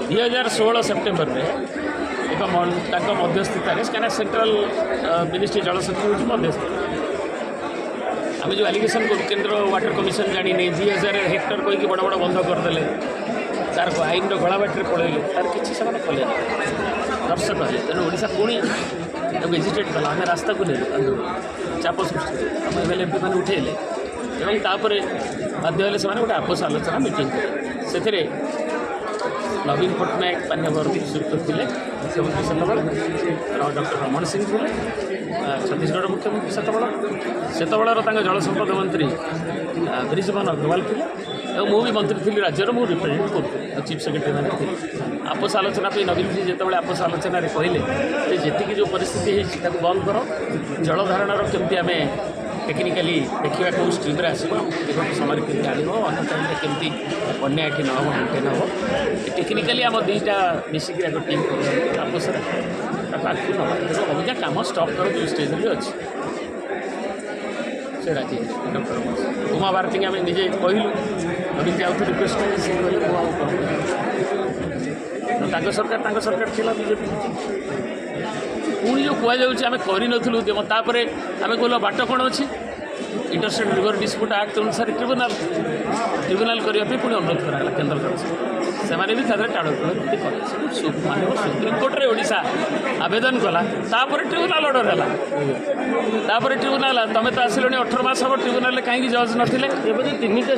2016 September में एक मध्यस्थित क्या सेंट्रल मिनिस्ट्री जलशक्ति हूँ मध्यस्थ आम जो एलिगेशन करूँ केन्द्र वाटर कमिशन जानी 2000 हेक्टर कहीकि बड़ बड़ बंध करदे तार आईन गला बाटे पड़े तार किसी से कले दर्शक है तेणु ओडिशा पुणी एजिटेट कला आम रास्ता को नहीं चाप सृष्टि आम एम एल एम पी मैंने उठेले और तापर बाध्य से गोटे आपस आलोचना मीटिंग से नवीन पट्टनायक पानीभर श्रीयुक्त थे डॉक्टर रमण सिंह थे छत्तीसगढ़ मुख्यमंत्री सेतबेलर जल संपद मंत्री ब्रिजमोहन अग्रवाल थे और मुझे मंत्री थी राज्यर मुझे रिप्रेजेंट करूँ चीफ सेक्रेटरी मैंने थे आपस आलोचना नवीन जी जो आपस आलोचन कहले जी जो परिस्थिति है बंद कर जल धारण केमती आम टेक्निकाली देखा कौन स्ट्रीम्रे आसो समय केमी आण अन्न टाइम केमती बन्या ये नब मेन्टेन हम टेक्निकाली आम दुईटा मिसिक टीम कर आपस आगे अबिका कम स्टप कर जो स्टेज भी अच्छे से राजी डॉक्टर उमा भारती आम निजे कहलु नवीन जी आउट रिक्वेस्ट कले सरकार थी बीजेपी पुणी जो कहुच्छे करूँ तापर आम कहल बाट कौन अच्छी इंटरस्टेट रिवर डिस्प्यूट एक्ट अनुसार ट्रिब्यूनाल करने पुणी अनुरोध कराला केन्द्र सरकार से भी टाड़ मानव सुप्रीम कोर्ट रे ओडिशा आवेदन कला ट्रिब्यूनाल ऑर्डर है ट्रिब्यूनाल तुम तो आसिल 18 मास हम ट्रिब्यूनाल कहीं जज नथिले 3टा